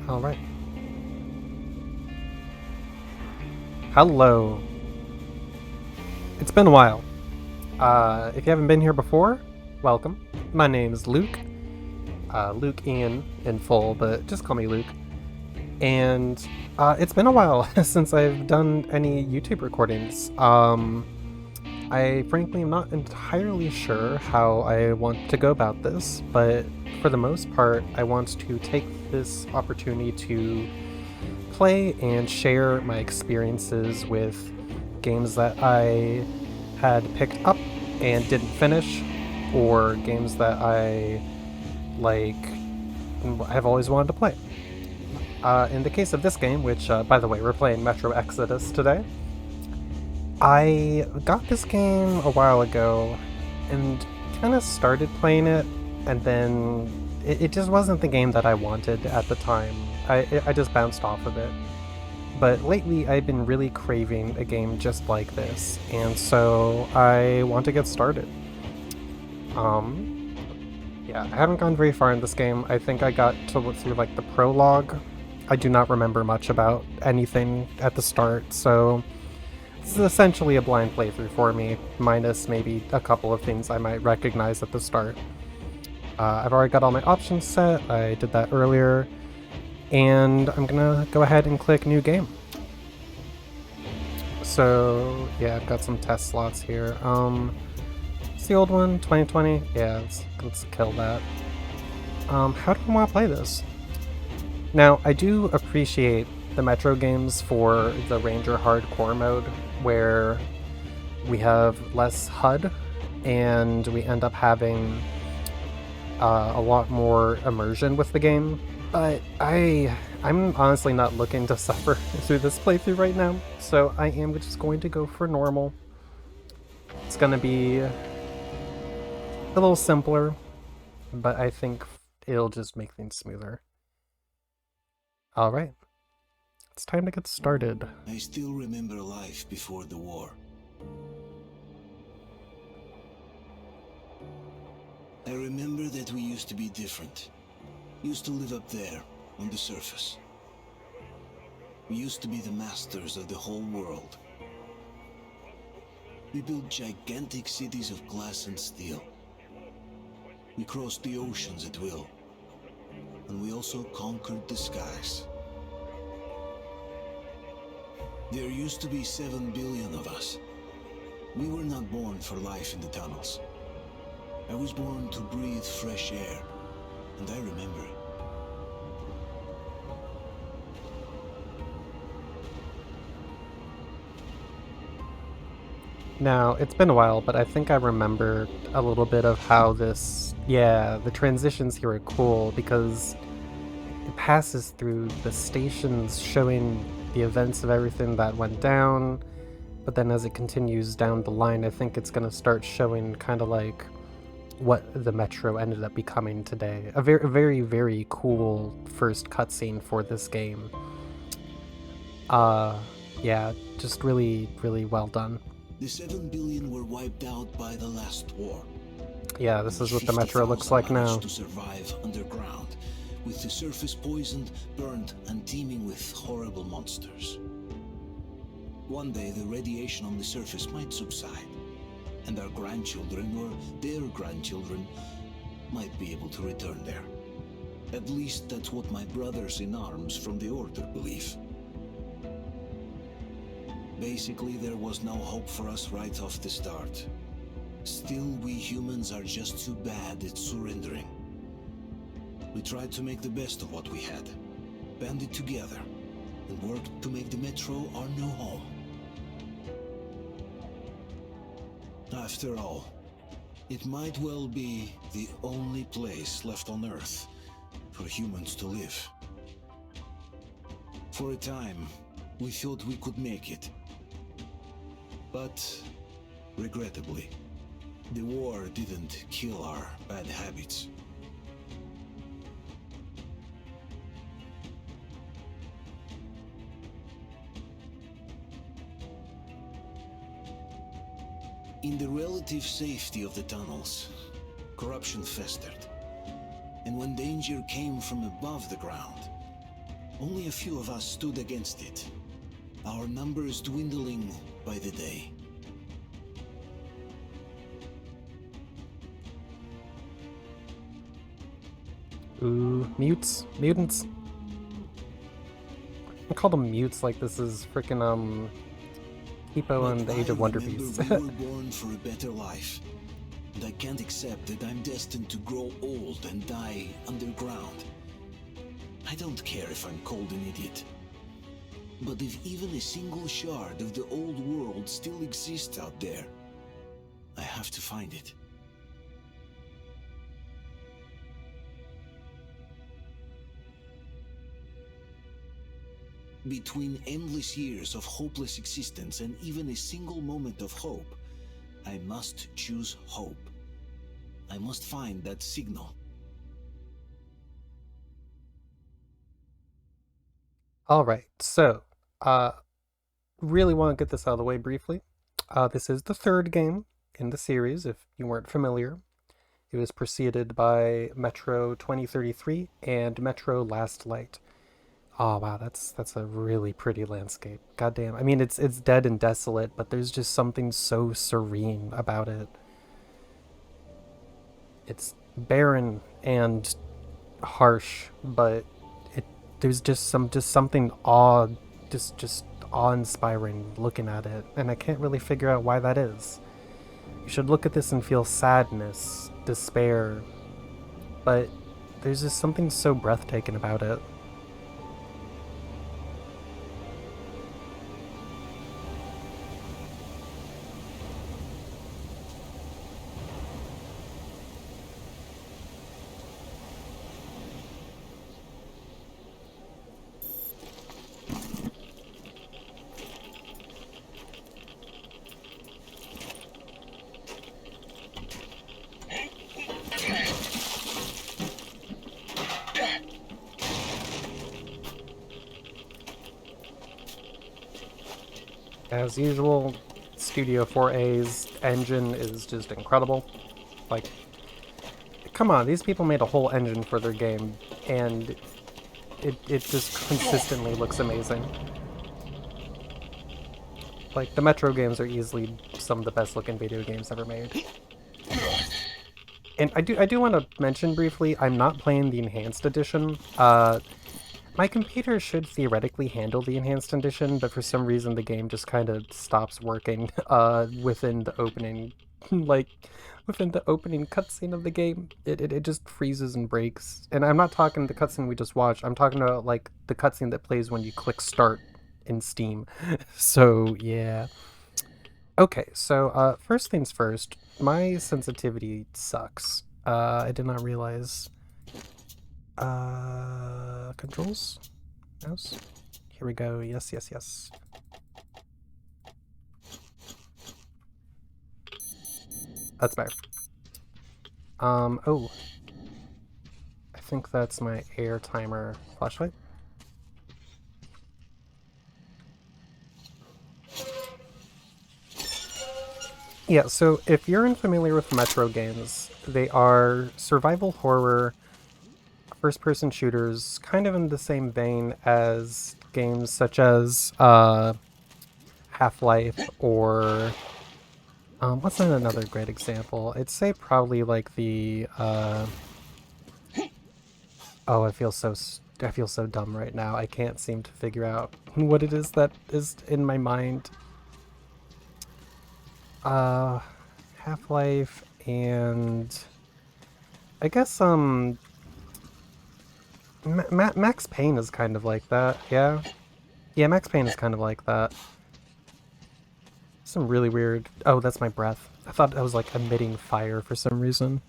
All right. Hello. It's been a while. If you haven't been here before, welcome. My name is Luke. Luke Ienn in full, but just call me Luke. And it's been a while since I've done any YouTube recordings. I frankly am not entirely sure how I want to go about this, but for the most part, I want to take this opportunity to play and share my experiences with games that I had picked up and didn't finish, or games that I like have always wanted to play. In the case of this game, which by the way, we're playing Metro Exodus today, I got this game a while ago and kind of started playing it, and then it just wasn't the game that I wanted at the time. I just bounced off of it. But lately, I've been really craving a game just like this, and so I want to get started. Um, yeah, I haven't gone very far in this game. I think I got to look through like the prologue. I do not remember much about anything at the start, so this is essentially a blind playthrough for me, minus maybe a couple of things I might recognize at the start. I've already got all my options set. I did that earlier. And I'm gonna go ahead and click new game. So yeah, I've got some test slots here. It's the old one, 2020. Yeah, let's kill that. How do I want to play this? Now, I do appreciate the Metro games for the Ranger Hardcore mode, where we have less HUD and we end up having a lot more immersion with the game. But I'm honestly not looking to suffer through this playthrough right now, so I am just going to go for normal. It's gonna be a little simpler, but I think it'll just make things smoother. Alright, it's time to get started. I still remember life before the war. I remember that we used to be different. Used to live up there, on the surface. We used to be the masters of the whole world. We built gigantic cities of glass and steel. We crossed the oceans at will. And we also conquered the skies. There used to be 7 billion of us. We were not born for life in the tunnels. I was born to breathe fresh air. And I remember it. Now, it's been a while, but I think I remember a little bit of how this... Yeah, the transitions here are cool because it passes through the stations showing the events of everything that went down, but then as it continues down the line, I think it's going to start showing kind of like what the Metro ended up becoming today. A very, very, very cool first cutscene for this game. Yeah, just really, really well done. The 7 billion were wiped out by the last war. Yeah, this is what the Metro looks like now. To survive underground, with the surface poisoned, burned, and teeming with horrible monsters. One day the radiation on the surface might subside, and our grandchildren or their grandchildren might be able to return there. At least that's what my brothers in arms from the Order believe. Basically, there was no hope for us right off the start. Still, we humans are just too bad at surrendering. We tried to make the best of what we had, banded together, and worked to make the Metro our new home. After all, it might well be the only place left on Earth for humans to live. For a time, we thought we could make it. But, regrettably, the war didn't kill our bad habits. In the relative safety of the tunnels, corruption festered. And when danger came from above the ground, Only a few of us stood against it. Our numbers dwindling by the day. Ooh, mutes, mutants. I call them mutes like this is freaking Hippo and the Age of Wonder Beasts. We were born for a better life, and I can't accept that I'm destined to grow old and die underground. I don't care if I'm called an idiot. But if even a single shard of the old world still exists out there, I have to find it. Between endless years of hopeless existence and even a single moment of hope, I must choose hope. I must find that signal. Alright, so, really want to get this out of the way briefly. This is the third game in the series, if you weren't familiar. It was preceded by Metro 2033 and Metro Last Light. Oh wow, that's a really pretty landscape. Goddamn. I mean, it's dead and desolate, but there's just something so serene about it. It's barren and harsh, but there's just something just awe-inspiring looking at it, and I can't really figure out why that is. You should look at this and feel sadness, despair, but there's just something so breathtaking about it. As usual, Studio 4A's engine is just incredible. Like, come on, these people made a whole engine for their game, and it just consistently looks amazing. Like, the Metro games are easily some of the best looking video games ever made. And I do want to mention briefly, I'm not playing the Enhanced Edition. My computer should theoretically handle the Enhanced Edition, but for some reason the game just kind of stops working within the opening, like, within the opening cutscene of the game. It just freezes and breaks. And I'm not talking the cutscene we just watched, I'm talking about, like, the cutscene that plays when you click start in Steam. So, yeah. Okay, so, first things first, my sensitivity sucks. I did not realize... controls? Mouse? Here we go. Yes, yes, yes. That's better. Oh. I think that's my air timer flashlight. Yeah, so if you're unfamiliar with Metro games, they are survival horror first-person shooters, kind of in the same vein as games such as Half-Life or what's another great example? I'd say probably like the oh, I feel so dumb right now. I can't seem to figure out what it is that is in my mind. Half-Life and I guess Max Payne is kind of like that, yeah? Yeah, Max Payne is kind of like that. Some really weird... Oh, that's my breath. I thought I was, like, emitting fire for some reason.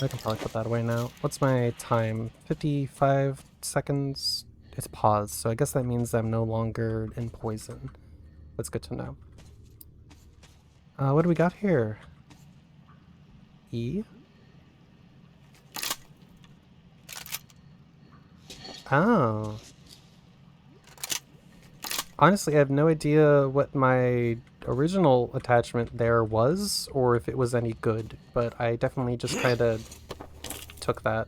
I can probably put that away now. What's my time? 55 seconds? It's paused, so I guess that means I'm no longer in poison. That's good to know. What do we got here? E? Oh. Honestly, I have no idea what my original attachment there was, or if it was any good, but I definitely just kind of took that.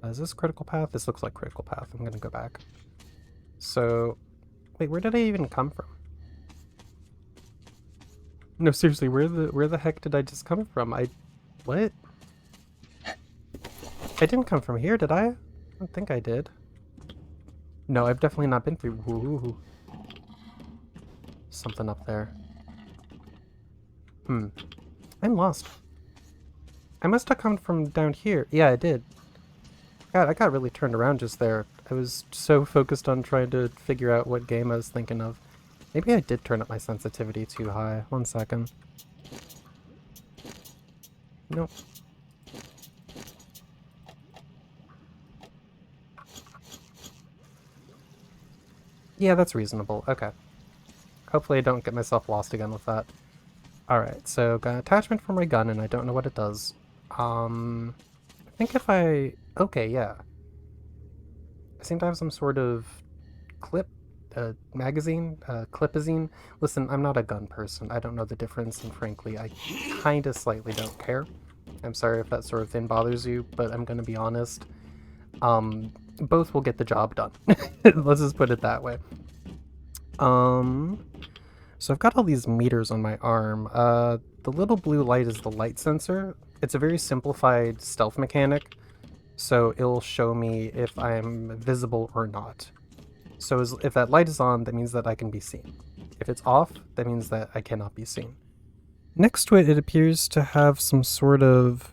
Is this critical path? This looks like critical path. I'm gonna go back. So, wait, where did I even come from? No, seriously, where the heck did I just come from? What? I didn't come from here, did I? I don't think I did. No, I've definitely not been through. Ooh, something up there. Hmm. I'm lost. I must have come from down here. Yeah, I did. God, I got really turned around just there. I was so focused on trying to figure out what game I was thinking of. Maybe I did turn up my sensitivity too high. 1 second. Nope. Yeah, that's reasonable. Okay. Hopefully I don't get myself lost again with that. Alright, so got an attachment for my gun and I don't know what it does. I think if I... Okay, yeah. I seem to have some sort of clip, magazine, clipazine. Listen, I'm not a gun person. I don't know the difference, and frankly, I kinda slightly don't care. I'm sorry if that sort of thing bothers you, but I'm gonna be honest. Both will get the job done. Let's just put it that way. Um, so I've got all these meters on my arm. The little blue light is the light sensor. It's a very simplified stealth mechanic, so it'll show me if I'm visible or not. So if that light is on, that means that I can be seen. If it's off, that means that I cannot be seen. Next to it, it appears to have some sort of...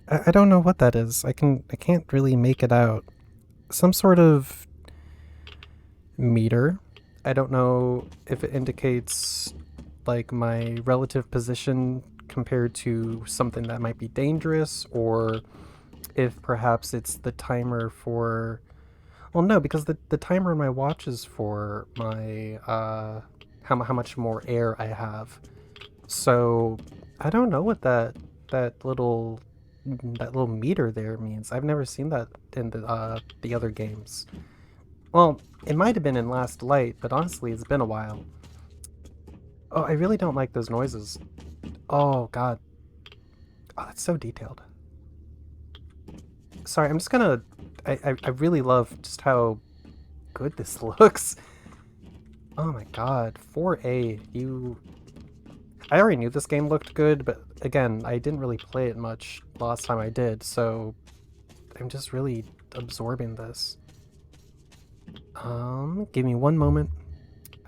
I don't know what that is. I can't really make it out. Some sort of meter. I don't know if it indicates like my relative position compared to something that might be dangerous, or if perhaps it's the timer for... Well, no, because the timer in my watch is for my how much more air I have. So I don't know what that little meter there means. I've never seen that in the other games. Well, it might have been in Last Light, but honestly, it's been a while. Oh, I really don't like those noises. Oh God. Oh, that's so detailed. Sorry, I'm just gonna... I really love just how good this looks. Oh my god, 4A, you... I already knew this game looked good, but again, I didn't really play it much last time I did, so I'm just really absorbing this. Give me one moment.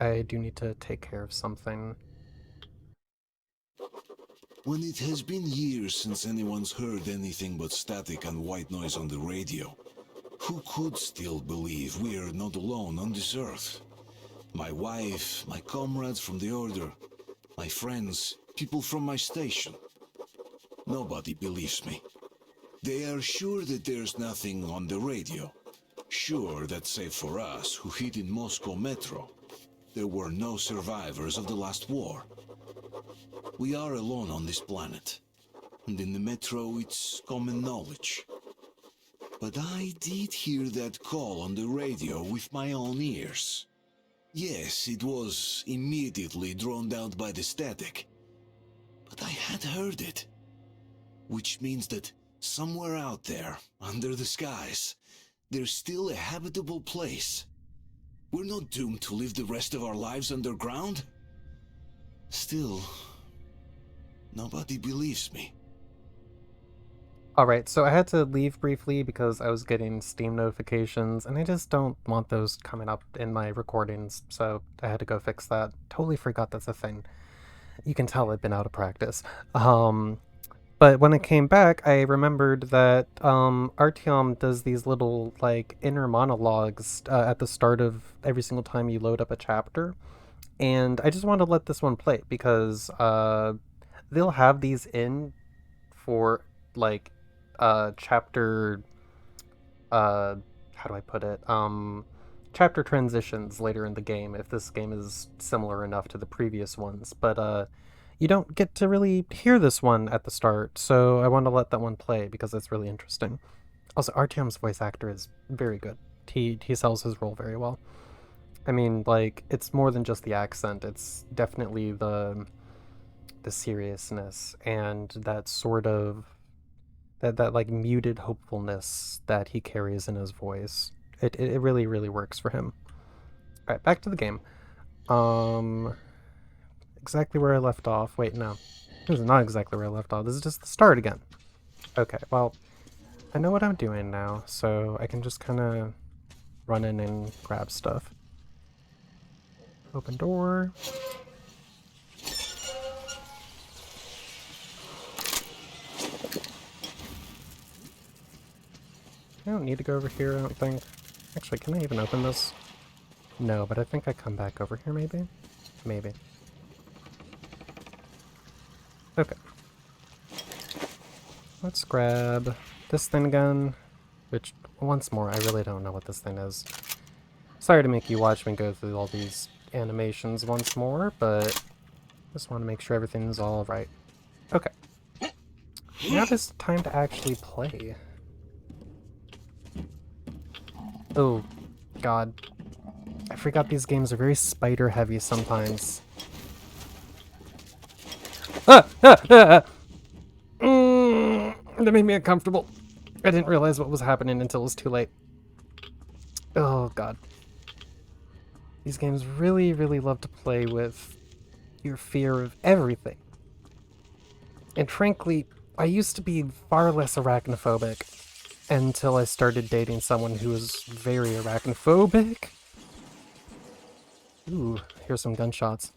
I do need to take care of something. When it has been years since anyone's heard anything but static and white noise on the radio, who could still believe we are not alone on this earth? My wife, my comrades from the Order, my friends, people from my station. Nobody believes me. They are sure that there's nothing on the radio. Sure that save for us who hid in Moscow metro, there were no survivors of the last war. We are alone on this planet, and in the metro it's common knowledge. But I did hear that call on the radio with my own ears. Yes, it was immediately drowned out by the static, but I had heard it. Which means that somewhere out there, under the skies, there's still a habitable place. We're not doomed to live the rest of our lives underground. Still, nobody believes me. Alright, so I had to leave briefly because I was getting Steam notifications, and I just don't want those coming up in my recordings, so I had to go fix that. Totally forgot that's a thing. You can tell I've been out of practice. But when I came back, I remembered that Artyom does these little, like, inner monologues at the start of every single time you load up a chapter. And I just wanted to let this one play because they'll have these in for, like, chapter... how do I put it? Chapter transitions later in the game, if this game is similar enough to the previous ones. But you don't get to really hear this one at the start, so I want to let that one play because it's really interesting. Also, Artyom's voice actor is very good. He sells his role very well. I mean, like, it's more than just the accent. It's definitely the seriousness and that sort of that like muted hopefulness that he carries in his voice. It really, really works for him. Alright, back to the game. Exactly where I left off. Wait, no. This is not exactly where I left off. This is just the start again. Okay, well, I know what I'm doing now, so I can just kind of run in and grab stuff. Open door. I don't need to go over here, I don't think. Actually, can I even open this? No, but I think I come back over here, maybe? Maybe. Okay. Let's grab this thing again, which, once more, I really don't know what this thing is. Sorry to make you watch me go through all these animations once more, but just want to make sure everything's all right. Okay. Now it is time to actually play. Oh, God. I forgot these games are very spider heavy sometimes. Ah! Ah! Ah! That made me uncomfortable. I didn't realize what was happening until it was too late. Oh, God. These games really, really love to play with your fear of everything. And frankly, I used to be far less arachnophobic until I started dating someone who was very arachnophobic. Ooh, here's some gunshots.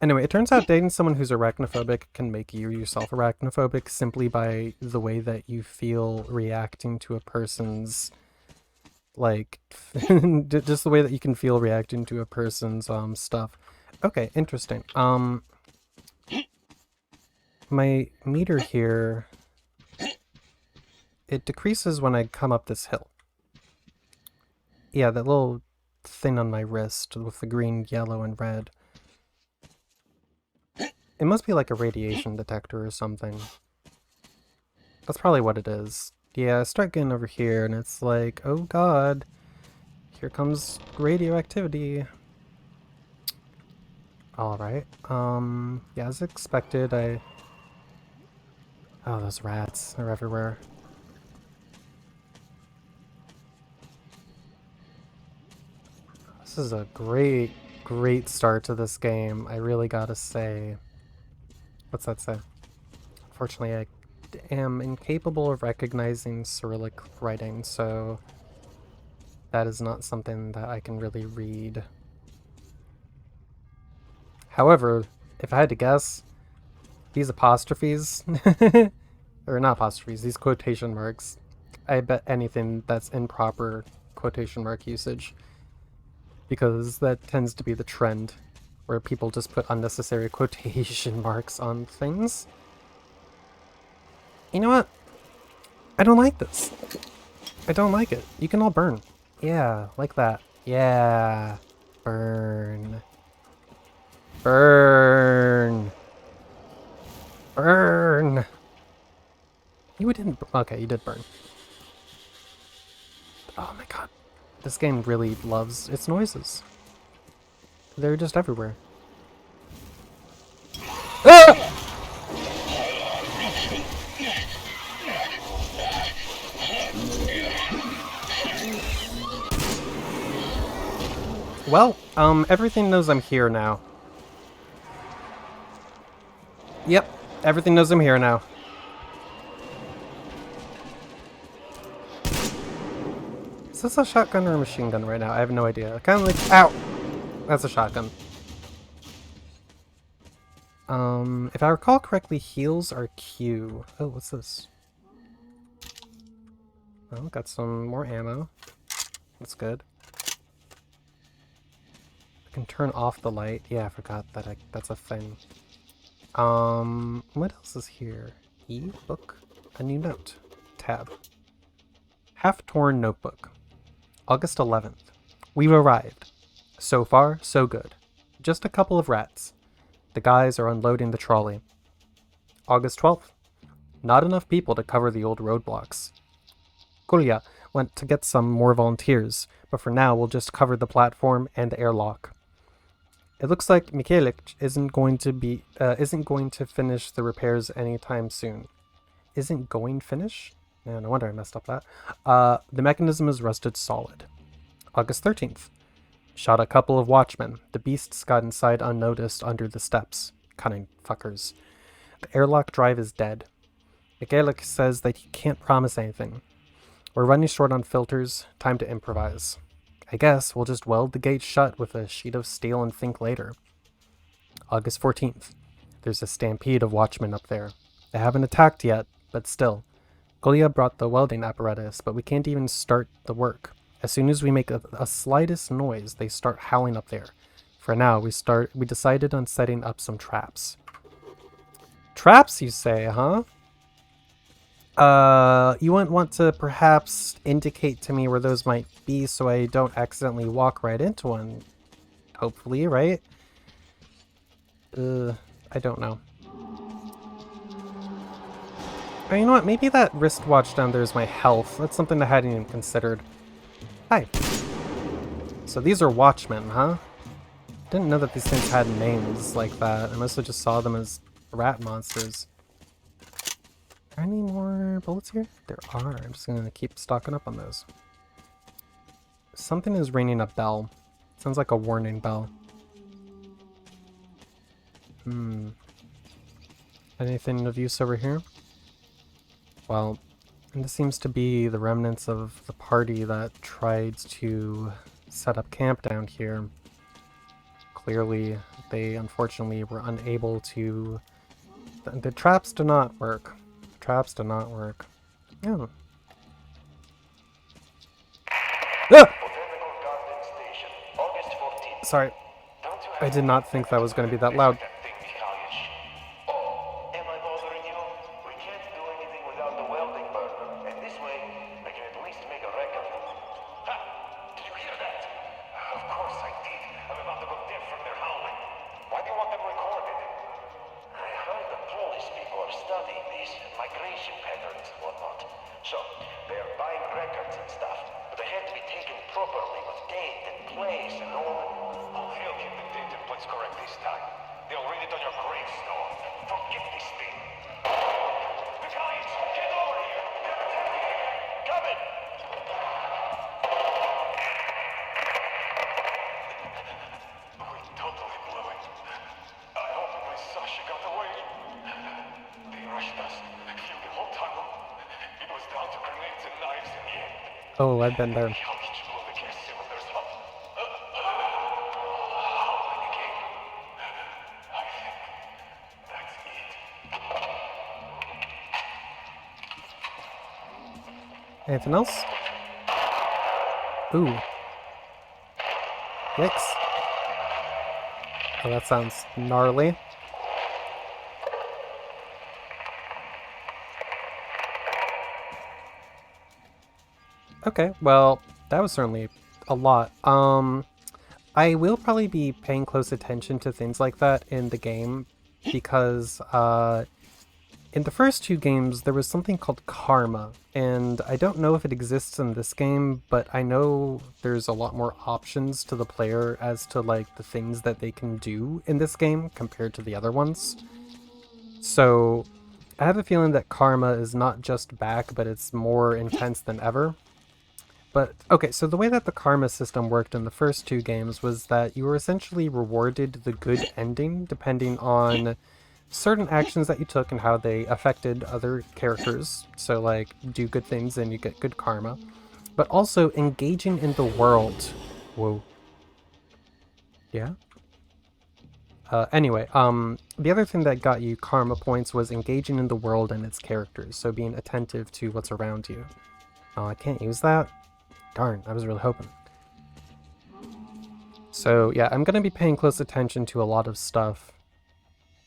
Anyway, it turns out dating someone who's arachnophobic can make you yourself arachnophobic simply by the way that you feel reacting to a person's, like, just the way that you can feel reacting to a person's, stuff. Okay, interesting. My meter here, it decreases when I come up this hill. Yeah, that little thing on my wrist with the green, yellow, and red. It must be like a radiation detector or something. That's probably what it is. Yeah, I start getting over here and it's like, oh God, here comes radioactivity. Alright, yeah, as expected, oh, those rats, they're everywhere. This is a great, great start to this game, I really gotta say. What's that say? Unfortunately, I am incapable of recognizing Cyrillic writing, so that is not something that I can really read. However, if I had to guess, these apostrophes, or not apostrophes, these quotation marks, I bet anything that's improper quotation mark usage, because that tends to be the trend, where people just put unnecessary quotation marks on things. You know what? I don't like this. I don't like it. You can all burn. Yeah, like that. Yeah. Burn. Burn. Burn. You didn't. Okay, you did burn. Oh my God. This game really loves its noises. They're just everywhere. Ah! Well, everything knows I'm here now. Yep, everything knows I'm here now. Is this a shotgun or a machine gun right now? I have no idea. Kind of like, ow! That's a shotgun. If I recall correctly, heals are Q. Oh, what's this? Oh, got some more ammo. That's good. I can turn off the light. Yeah, I forgot that that's a thing. What else is here? E-book? A new note. Tab. Half-torn notebook. August 11th. We've arrived. So far, so good. Just a couple of rats. The guys are unloading the trolley. August 12th. Not enough people to cover the old roadblocks. Kulya went to get some more volunteers, but for now we'll just cover the platform and the airlock. It looks like Mikhailich isn't going to finish the repairs anytime soon. Isn't going finish? Yeah, no wonder I messed up that. The mechanism is rusted solid. August 13th. Shot a couple of watchmen. The beasts got inside unnoticed under the steps. Cunning fuckers. The airlock drive is dead. Michaelik says that he can't promise anything. We're running short on filters. Time to improvise. I guess we'll just weld the gate shut with a sheet of steel and think later. August 14th. There's a stampede of watchmen up there. They haven't attacked yet, but still. Golia brought the welding apparatus, but we can't even start the work. As soon as we make a slightest noise, they start howling up there. For now, we decided on setting up some traps. Traps, you say, huh? You wouldn't want to perhaps indicate to me where those might be so I don't accidentally walk right into one. Hopefully, right? I don't know. Oh, you know what? Maybe that wristwatch down there is my health. That's something I hadn't even considered. Hi. So these are watchmen, huh? Didn't know that these things had names like that. I mostly just saw them as rat monsters. Are there any more bullets here? There are. I'm just gonna keep stocking up on those. Something is ringing a bell. Sounds like a warning bell. Anything of use over here? Well, this seems to be the remnants of the party that tried to set up camp down here. Clearly, they unfortunately were unable to... The traps do not work. The traps do not work. Yeah. Ah! Sorry. I did not think that was going to be that loud. Oh, I've been there. Anything else? Ooh. Yikes. Oh, that sounds gnarly. Okay, well, that was certainly a lot. I will probably be paying close attention to things like that in the game because, in the first two games, there was something called karma, and I don't know if it exists in this game, but I know there's a lot more options to the player as to, like, the things that they can do in this game compared to the other ones. So, I have a feeling that karma is not just back, but it's more intense than ever. But, okay, so the way that the karma system worked in the first two games was that you were essentially rewarded the good ending depending on certain actions that you took and how they affected other characters. So, like, do good things and you get good karma. But also engaging in the world. Whoa. Yeah? Anyway, the other thing that got you karma points was engaging in the world and its characters. So being attentive to what's around you. Oh, I can't use that? Darn, I was really hoping. So yeah, I'm going to be paying close attention to a lot of stuff,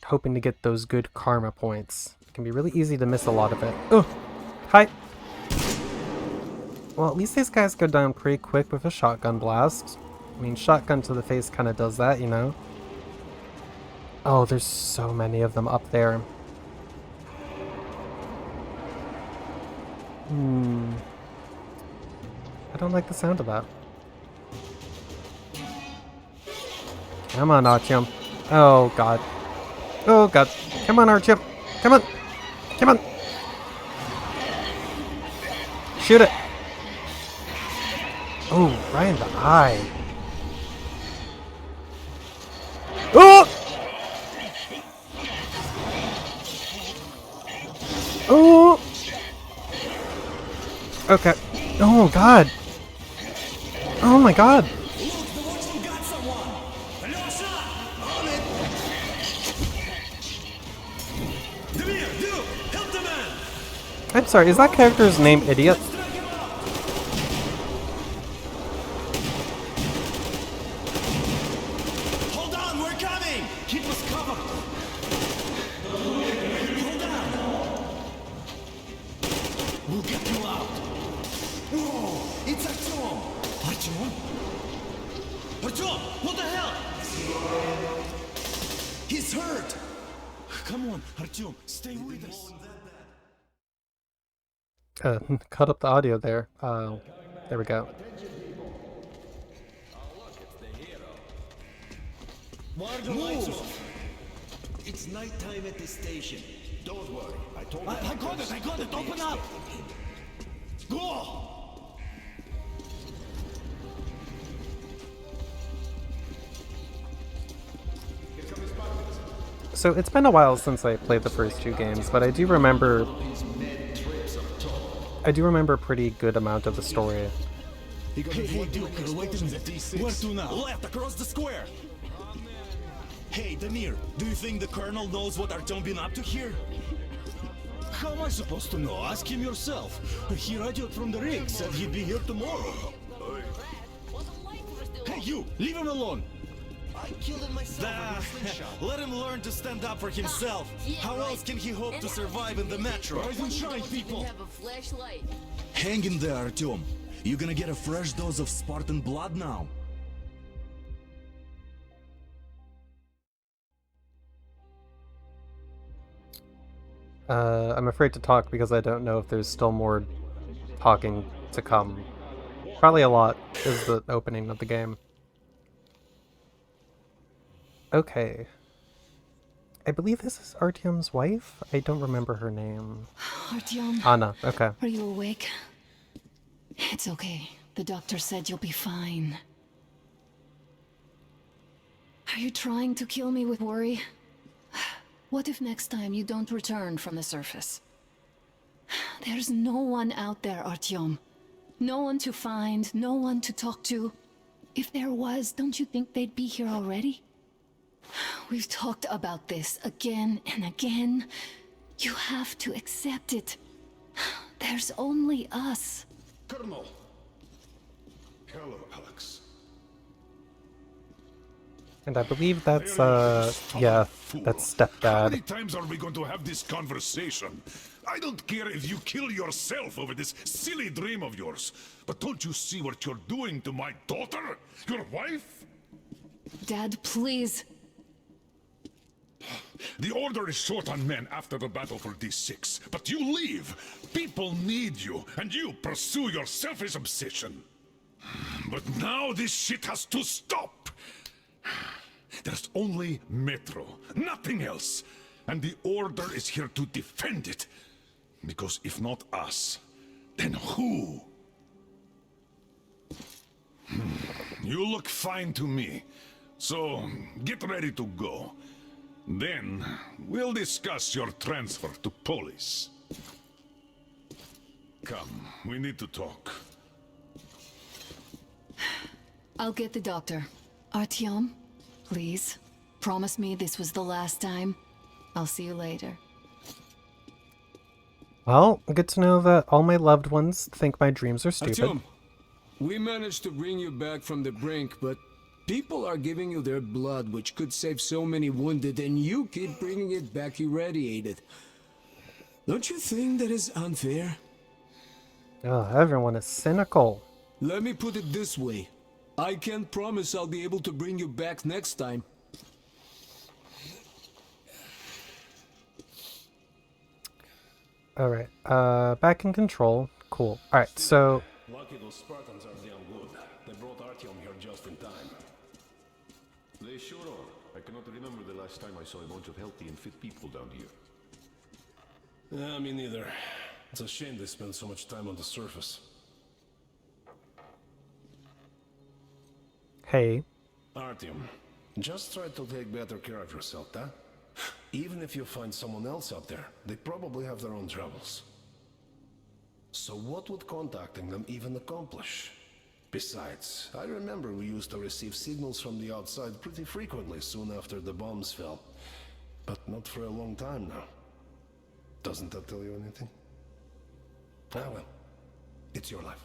hoping to get those good karma points. It can be really easy to miss a lot of it. Oh, hi! Well, at least these guys go down pretty quick with a shotgun blast. I mean, shotgun to the face kind of does that, you know? Oh, there's so many of them up there. I don't like the sound of that. Come on, Artyom. Oh, God. Oh, God. Come on, Artyom. Come on. Come on. Shoot it! Oh, right in the eye. Oh! Oh! Okay. Oh, God. Oh, my God. I'm sorry, is that character's name Idiot? Hold on, we're coming! Keep us covered! Hold on! We'll get you out! Whoa! It's Artyom! Artyom? Artyom! What the hell? He's hurt! Come on, Artyom, stay with us! Cut up the audio there. There we go. Why are the lights off? It's nighttime at the station. Don't worry, I told you. I got it, open up! Go! So it's been a while since I played the first two games, but I do remember a pretty good amount of the story. Hey, Duke, wait a minute. Where to now? Left, across the square. Hey, Damir, do you think the Colonel knows what Artyom been up to here? How am I supposed to know? Ask him yourself. He radioed from the rig, said he'd be here tomorrow. Hey, you! Leave him alone! I killed him myself. Let him learn to stand up for himself. How else can he hope to survive in the metro? Rise and shine, people! Hang in there, Artyom. You're gonna get a fresh dose of Spartan blood now. I'm afraid to talk because I don't know if there's still more talking to come. Probably a lot is the opening of the game. Okay. I believe this is Artyom's wife? I don't remember her name. Artyom. Anna, okay. Are you awake? It's okay. The doctor said you'll be fine. Are you trying to kill me with worry? What if next time you don't return from the surface? There's no one out there, Artyom. No one to find, no one to talk to. If there was, don't you think they'd be here already? We've talked about this again and again. You have to accept it. There's only us. Colonel. Hello, Alex. And I believe that's, yeah, that's How stepdad. many times are we going to have this conversation? I don't care if you kill yourself over this silly dream of yours, but don't you see what you're doing to my daughter? Your wife? Dad, please. The Order is short on men after the battle for D6, but you leave. People need you, and you pursue your selfish obsession. But now this shit has to stop. There's only Metro, nothing else. And the Order is here to defend it. Because if not us, then who? You look fine to me. So, get ready to go. Then, we'll discuss your transfer to Polis. Come, we need to talk. I'll get the doctor. Artyom, please. Promise me this was the last time. I'll see you later. Well, good to know that all my loved ones think my dreams are stupid. Artyom, we managed to bring you back from the brink, but people are giving you their blood, which could save so many wounded, and you keep bringing it back irradiated. Don't you think that is unfair? Oh, everyone is cynical. Let me put it this way. I can't promise I'll be able to bring you back next time. Alright, back in control. Cool. Alright, so... Lucky those Spartans are damn good. They brought Artyom here just in time. They sure are. I cannot remember the last time I saw a bunch of healthy and fit people down here. Me neither. It's a shame they spend so much time on the surface. Hey. Artyom, just try to take better care of yourself, huh? Even if you find someone else out there, they probably have their own troubles. So what would contacting them even accomplish? Besides, I remember we used to receive signals from the outside pretty frequently soon after the bombs fell. But not for a long time now. Doesn't that tell you anything? Ah well, it's your life.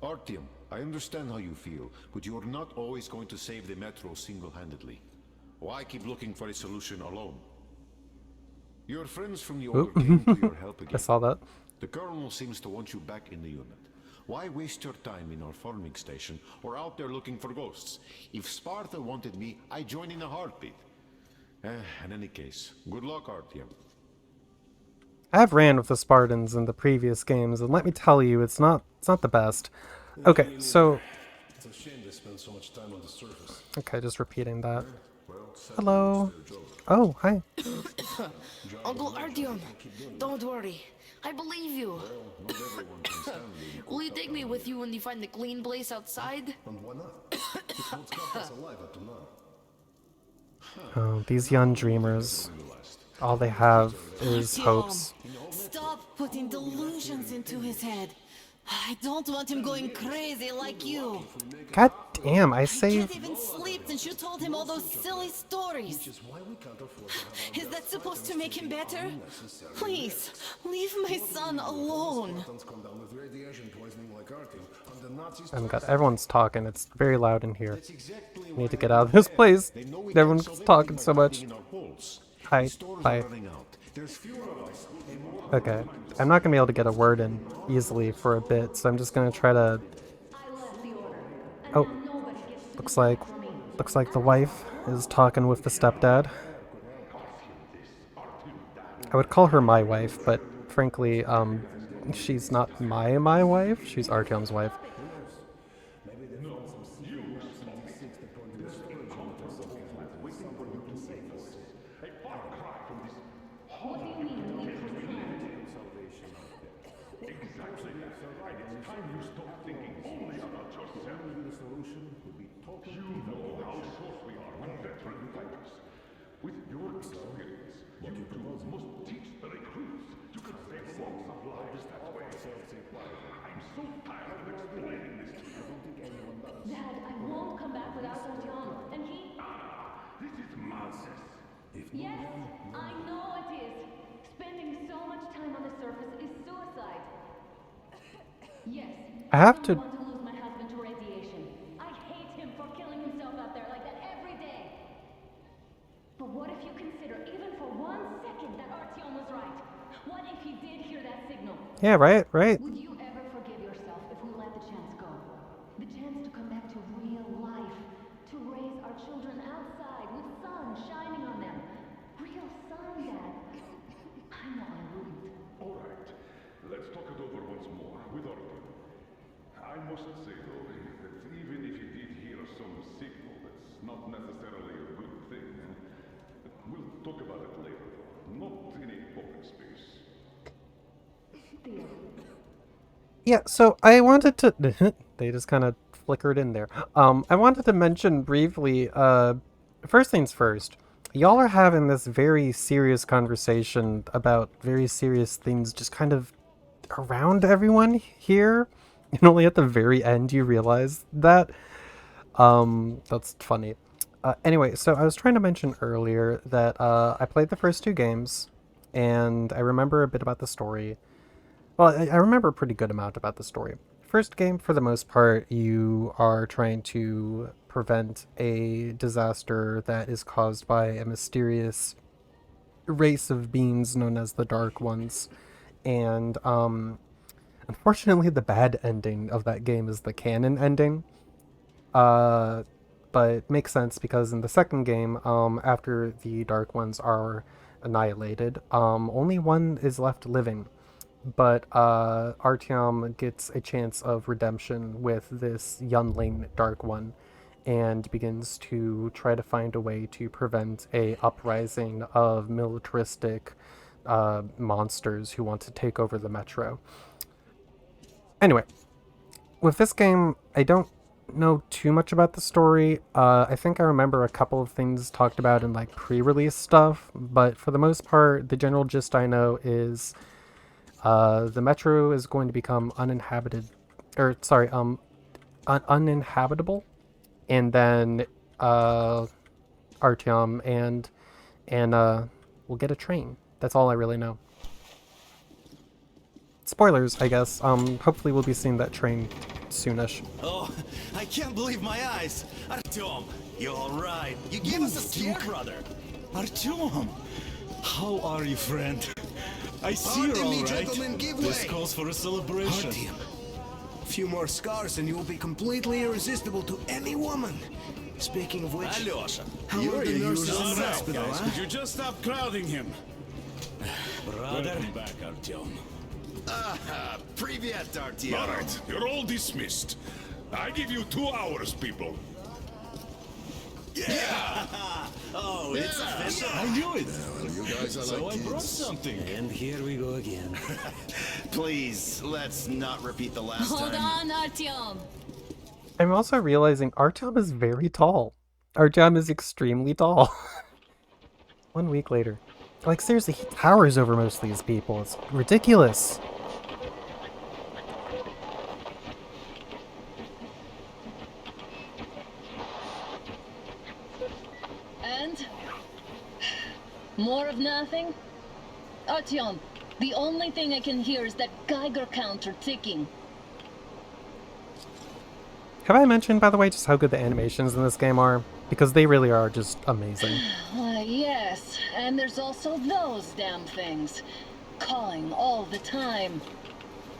Artyom, I understand how you feel, but you're not always going to save the Metro single-handedly. Why keep looking for a solution alone? Your friends from the order came to your help again. I saw that. The Colonel seems to want you back in the unit. Why waste your time in our farming station or out there looking for ghosts? If Sparta wanted me, I'd join in a heartbeat. In any case, good luck, Artyom. I have ran with the Spartans in the previous games, and let me tell you, it's not the best. Okay, so It's a shame they spend so much time on the surface. okay, just repeating that. Hello. Oh, hi. Uncle Artyom, don't worry. I believe you. Will you take me with you when you find the clean place outside? And why not? It's what's kept us alive up to now. Oh, these young dreamers. All they have is hopes. Stop putting delusions into his head. I don't want him going crazy like you. God damn, I He saved... can't even sleep since you told him all those silly stories. Is that supposed to make him better? Please, leave my son alone. Oh my god, everyone's talking. It's very loud in here. I need to get out of this place. Everyone's talking so much. Hi. Hi. Okay. I'm not gonna be able to get a word in easily for a bit, so I'm just gonna try to... Oh. Looks like the wife is talking with the stepdad. I would call her my wife, but frankly, she's not my wife. She's Artyom's wife. With your experience, you must teach the recruits. You can save lots of lives that way. I'm so tired of explaining this to you. Dad, I won't come back without Artyom, and he... This is madness. Yes, I know it is. Spending so much time on the surface is suicide. Yes, I have don't to... want to lose my husband to radiation. I hate him for killing himself out there like that every day. But what if you consider, even for 1 second, that Artyom was right? What if he did hear that signal? Yeah, right. Would you ever forgive yourself if we let the chance go? The chance to come back to real life, to raise our children outside with sun shining on them. Real sun, Dad. I know I wouldn't. All right, let's talk it over once more with Artyom. I must say, though, that even if you did hear some signal that's not necessarily a good thing, we'll talk about it later, not in a public space. Yeah, so I wanted to... They just kind of flickered in there. I wanted to mention briefly, first things first. Y'all are having this very serious conversation about very serious things just kind of around everyone here. And only at the very end you realize that. That's funny. Anyway, so I was trying to mention earlier that I played the first 2 games, and I remember a bit about the story. Well, I remember a pretty good amount about the story. First game, for the most part, you are trying to prevent a disaster that is caused by a mysterious race of beings known as the Dark Ones. And, unfortunately, the bad ending of that game is the canon ending. But it makes sense because in the second game, after the Dark Ones are annihilated, only one is left living. But Artyom gets a chance of redemption with this youngling Dark One and begins to try to find a way to prevent a uprising of militaristic monsters who want to take over the metro. Anyway, with this game, I don't know too much about the story. I think I remember a couple of things talked about in like pre-release stuff, but for the most part, the general gist I know is the metro is going to become uninhabitable, and then Artyom and Anna will get a train. That's all I really know. Spoilers, I guess. Hopefully we'll be seeing that train soonish. Oh, I can't believe my eyes. Artyom, you alright? You gave us a scare, brother. Artyom, how are you, friend? I see you're Pardon me, alright. gentlemen, give This way. calls for a celebration. Artyom, a few more scars and you will be completely irresistible to any woman. Speaking of which, Alyosha, how you're are the a nurses usual in the guy. hospital, Guys, huh? could you just stop crowding him? Brother. Welcome back, Artyom. Привет, Artyom. All right, you're all dismissed. I give you 2 hours, people. Oh, it's official. I knew it. You guys are So like I brought kids. something. And here we go again. Please, let's not repeat the last Hold time. on, Artyom. I'm also realizing Artyom is very tall. Artyom is extremely tall. 1 week later. Like, seriously, he towers over most of these people. It's ridiculous. And? More of nothing? Artyom, the only thing I can hear is that Geiger counter ticking. Have I mentioned, by the way, just how good the animations in this game are? Because they really are just amazing. Yes, and there's also those damn things. Calling all the time.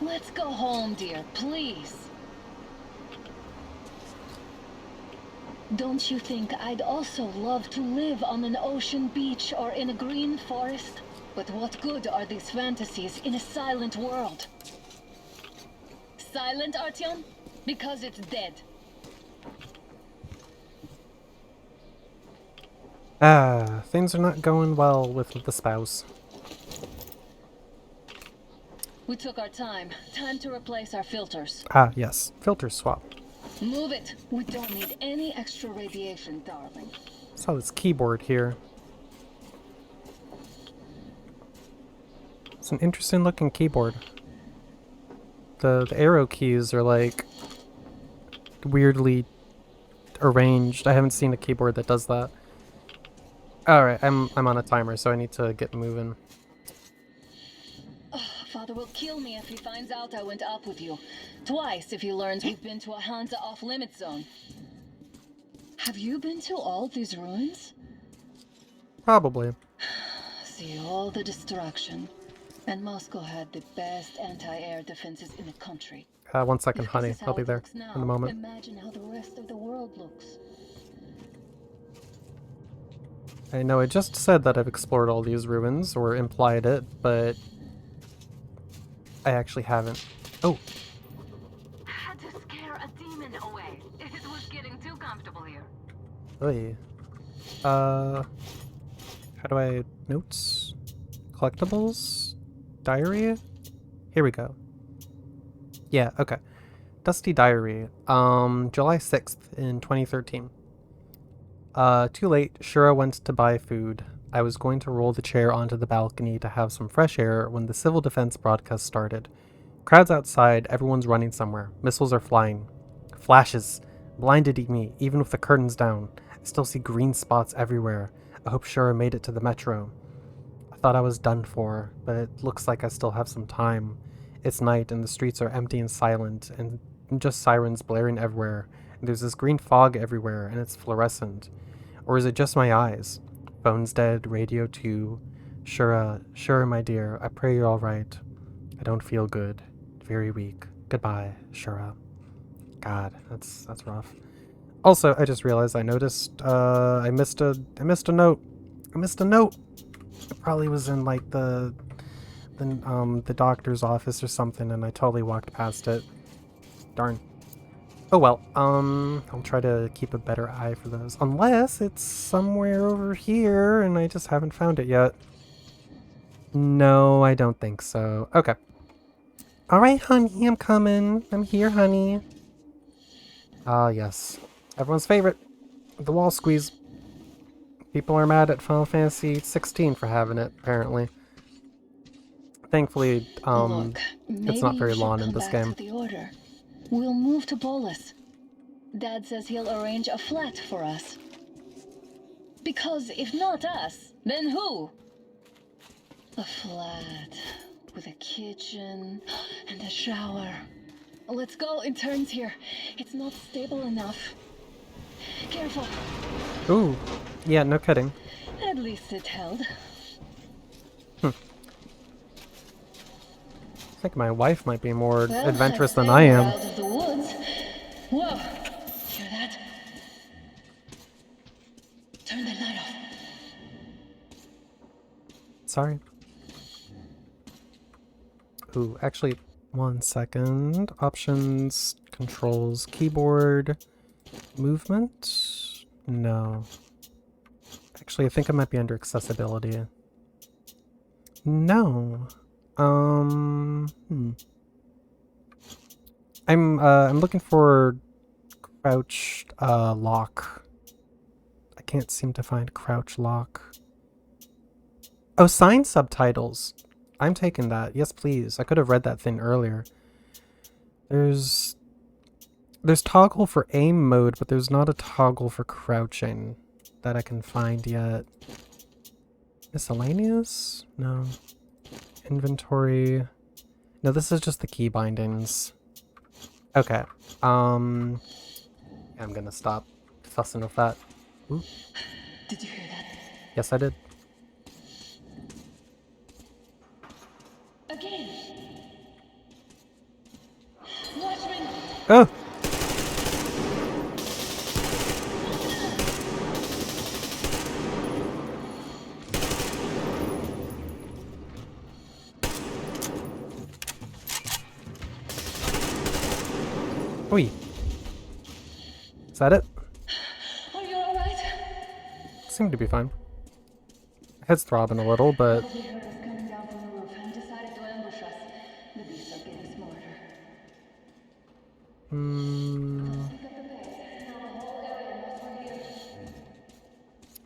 Let's go home, dear, please. Don't you think I'd also love to live on an ocean beach or in a green forest? But what good are these fantasies in a silent world? Silent, Artyom? Because it's dead. Things are not going well with the spouse. We took our time. Time to replace our filters. Yes. Filter swap. Move it. We don't need any extra radiation, darling. Saw this keyboard here. It's an interesting looking keyboard. The arrow keys are like weirdly arranged. I haven't seen a keyboard that does that. Alright, I'm on a timer, so I need to get moving. Father will kill me if he finds out I went up with you. Twice if he learns we've been to a Hansa off-limit zone. Have you been to all these ruins? Probably. See all the destruction. And Moscow had the best anti-air defenses in the country. 1 second, If this honey. is how I'll be it there looks now, in a moment. Imagine how the rest of the world looks. I know I just said that I've explored all these ruins, or implied it, but I actually haven't. Oh, Had to scare a demon away. It was getting too comfortable here. oy. How do I... Notes? Collectibles? Diary? Here we go. Yeah, okay. Dusty Diary. July 6th in 2013. Too late. Shura went to buy food. I was going to roll the chair onto the balcony to have some fresh air when the civil defense broadcast started. Crowds outside, everyone's running somewhere. Missiles are flying. Flashes. Blinded me, even with the curtains down. I still see green spots everywhere. I hope Shura made it to the metro. I thought I was done for, but it looks like I still have some time. It's night and the streets are empty and silent, and just sirens blaring everywhere. And there's this green fog everywhere, and it's fluorescent. Or is it just my eyes? Phone's dead, radio too. Shura, my dear, I pray you're alright. I don't feel good. Very weak. Goodbye, Shura. God, that's rough. Also, I just realized I noticed I missed a note. I missed a note. It probably was in like the doctor's office or something, and I totally walked past it. Darn. Oh well, I'll try to keep a better eye for those. Unless it's somewhere over here and I just haven't found it yet. No, I don't think so. Okay. Alright, honey, I'm coming. I'm here, honey. Ah, yes. Everyone's favorite. The wall squeeze. People are mad at Final Fantasy 16 for having it, apparently. Thankfully, Look, it's maybe not you very should long in come this back game. to the Order. We'll move to Bolus. Dad says he'll arrange a flat for us. Because if not us, then who? A flat with a kitchen and a shower. Let's go in turns here. It's not stable enough. Careful. Ooh. Yeah, no kidding. At least it held. I think my wife might be more Well, adventurous than say I we're am. out of the woods. Whoa! Hear that? Turn the light off. Sorry. Ooh, actually, 1 second. Options, controls, keyboard, movement? No. Actually, I think I might be under accessibility. No. I'm looking for crouch, lock. I can't seem to find crouch lock. Oh, sign subtitles. I'm taking that. Yes, please. I could have read that thing earlier. There's toggle for aim mode, but there's not a toggle for crouching that I can find yet. Miscellaneous? No. Inventory. No, this is just the key bindings. Okay. I'm gonna stop fussing with that. Ooh. Did you hear that? Yes, I did. Again. Watch me. Oh! Oi. Is that it? Are you alright? Seem to be fine. Head's throbbing a little, but They heard us coming down from the roof and decided to ambush us. The beasts are getting smarter.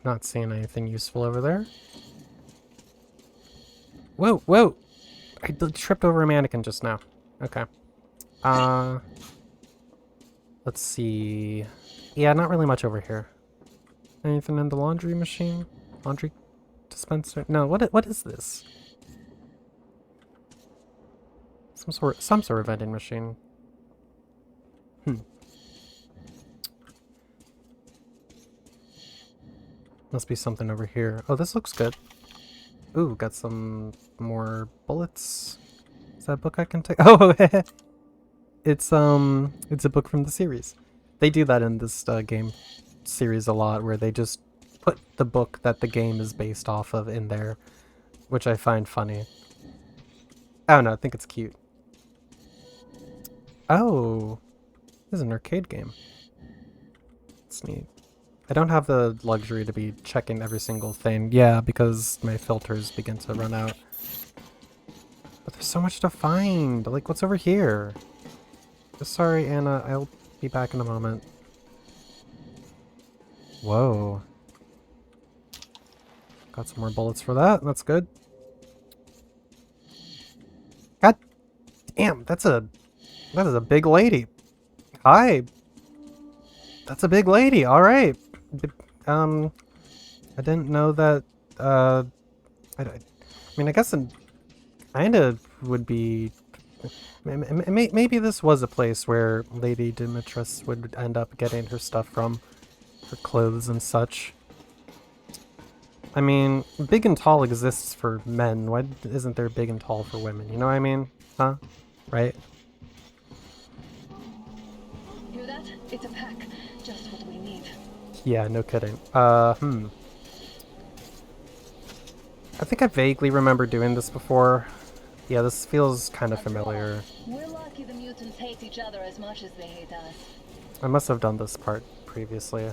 Not seeing anything useful over there. Whoa, whoa! I tripped over a mannequin just now. Okay. Let's see. Yeah, not really much over here. Anything in the laundry machine? Laundry dispenser? No, what is this? Some sort of vending machine. Must be something over here. Oh, this looks good. Ooh, got some more bullets. Is that a book I can take? Oh, it's a book from the series. They do that in this game series a lot, where they just put the book that the game is based off of in there, which I find funny. I don't know, I think it's cute. Oh, this is an arcade game. It's neat. I don't have the luxury to be checking every single thing. Yeah, because my filters begin to run out. But there's so much to find. Like, what's over here? Sorry, Anna. I'll be back in a moment. Whoa. Got some more bullets for that. That's good. God damn, that is a big lady. Hi. That's a big lady. All right. I didn't know that. I mean, I guess it kind of would be. Maybe this was a place where Lady Demetrius would end up getting her stuff from, her clothes and such. I mean, big and tall exists for men. Why isn't there big and tall for women? You know what I mean? Huh? Right? Hear that? It's a pack. Just what we need. Yeah, no kidding. I think I vaguely remember doing this before. Yeah, this feels kind of familiar. We're lucky the mutants hate each other as much as they hate us. I must have done this part previously.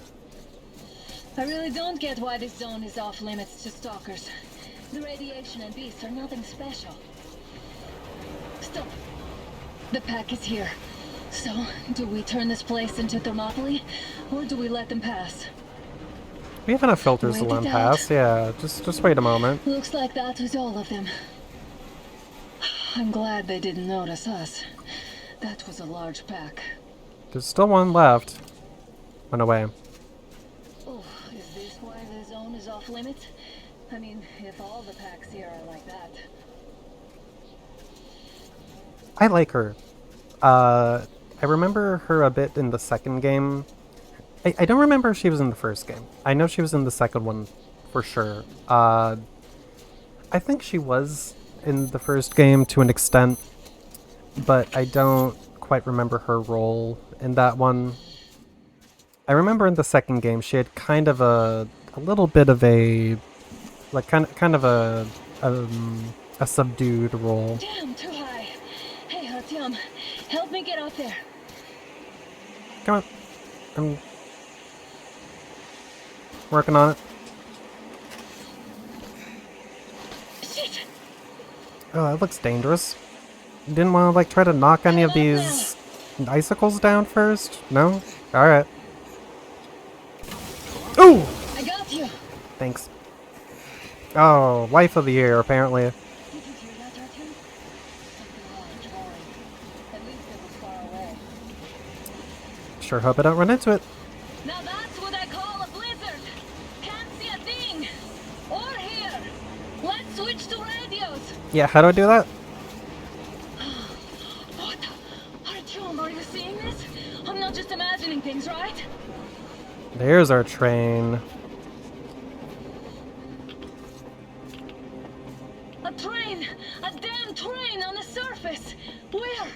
I really don't get why this zone is off limits to stalkers. The radiation and beasts are nothing special. Stop. The pack is here. So, do we turn this place into Thermopylae, or do we let them pass? We have enough filters to Wait let them it out. pass. Yeah, just wait a moment. Looks like that was all of them. I'm glad they didn't notice us. That was a large pack. There's still one left. Went away. Oh, is this why the zone is off limits? I mean, if all the packs here are like that. I like her. I remember her a bit in the second game. I don't remember if she was in the first game. I know she was in the second one for sure. I think she was in the first game to an extent, but I don't quite remember her role in that one. I remember in the second game she had kind of a little bit of a like kind of a subdued role. Damn, too high. Hey, Artyom, help me get up there. Come on. I'm working on it. Shit! Oh, that looks dangerous. You didn't want to, like, try to knock any of these icicles down first? No? Alright. Ooh! I got you. Thanks. Oh, wife of the year, apparently. Did you hear that, Artyom? Something large roaring. At least it was far away. Sure hope I don't run into it. Now that's what I call a blizzard. Can't see a thing. Or hear. Let's switch to radios. Yeah, how do I do that? What? Artyom, are you seeing this? I'm not just imagining things, right? There's our train. A train! A damn train on the surface! Where?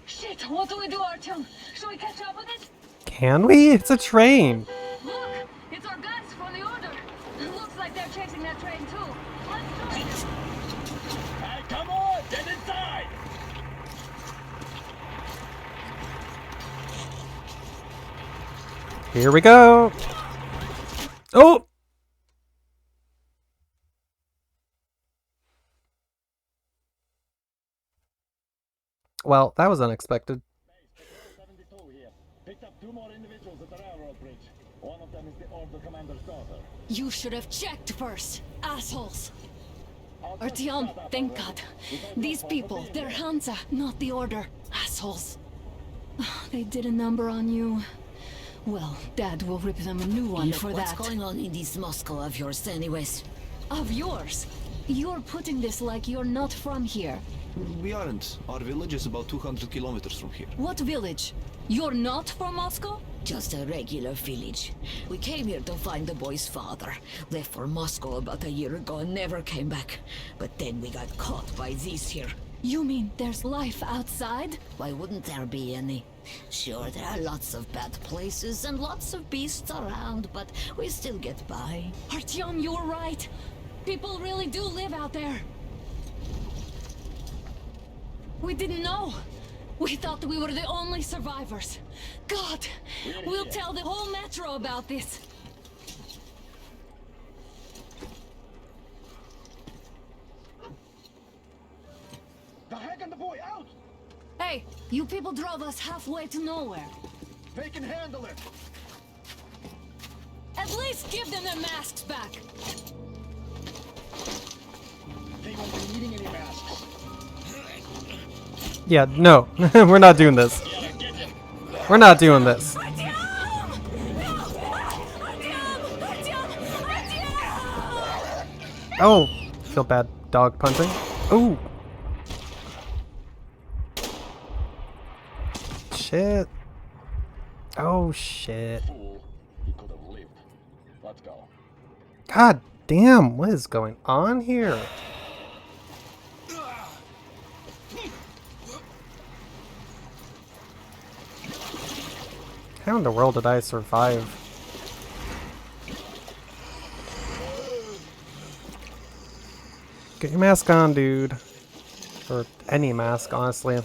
Shit, what do we do, Artyom? Should we catch up with it? Can we? It's a train. Look! It's our guys from the Order! Looks like they're chasing that train too. Let's do it! Hey, come on! Get inside! Here we go. Oh! Well, that was unexpected. 72 here. Picked up 2 more individuals at the railroad bridge. One of them is the Order commander's daughter. You should have checked first, assholes. Artyom, thank God. These people, they're Hansa, not the Order. Assholes. They did a number on you. Well, Dad will rip them a new one Look, for what's that. going on in this Moscow of yours anyways? Of yours? You're putting this like you're not from here. We aren't. Our village is about 200 kilometers from here. What village? You're not from Moscow? Just a regular village. We came here to find the boy's father. Left for Moscow about a year ago and never came back. But then we got caught by these here. You mean there's life outside? Why wouldn't there be any? Sure, there are lots of bad places and lots of beasts around, but we still get by. Artyom, you're right. People really do live out there. We didn't know. We thought we were the only survivors. God, we'll tell the whole metro about this. The heck and the boy out! Hey, you people drove us halfway to nowhere. They can handle it! At least give them their masks back. They won't be needing any masks. Yeah, no. We're not doing this. We're not doing this. Oh, feel bad dog punching. Oh. Shit. Oh shit. Fool. He could have lived. Let's go. God damn, what is going on here? How in the world did I survive? Get your mask on, dude. Or any mask, honestly.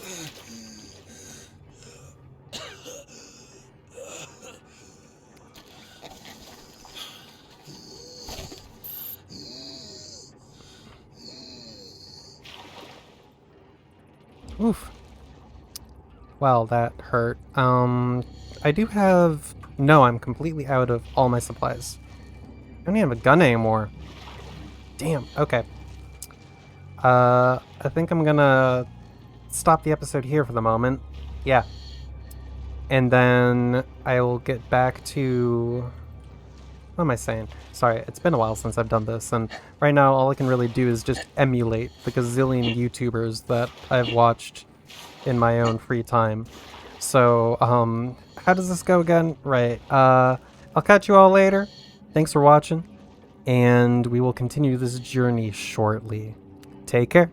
Oof. Well, that hurt. I do have... No, I'm completely out of all my supplies. I don't even have a gun anymore. Damn, okay. I think I'm gonna stop the episode here for the moment. Yeah. And then I will get back to... What am I saying? Sorry, it's been a while since I've done this, and right now all I can really do is just emulate the gazillion YouTubers that I've watched in my own free time. So, how does this go again? Right, I'll catch you all later. Thanks for watching, and we will continue this journey shortly. Take care.